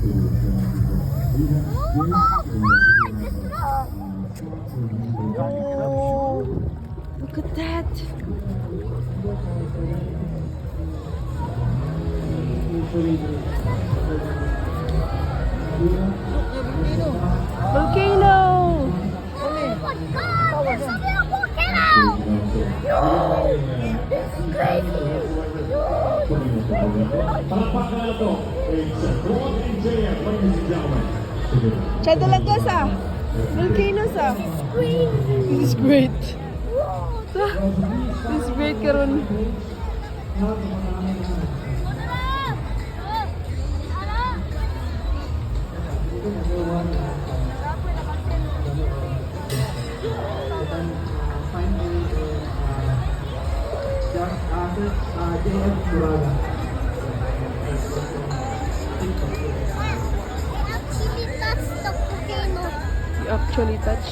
Oh, look at that. Volcano. Oh my god, there's a real volcano! This is crazy! Siya talaga sa volcano sa. This is great. This is great karon. Actually, that's the volcano. You actually touch.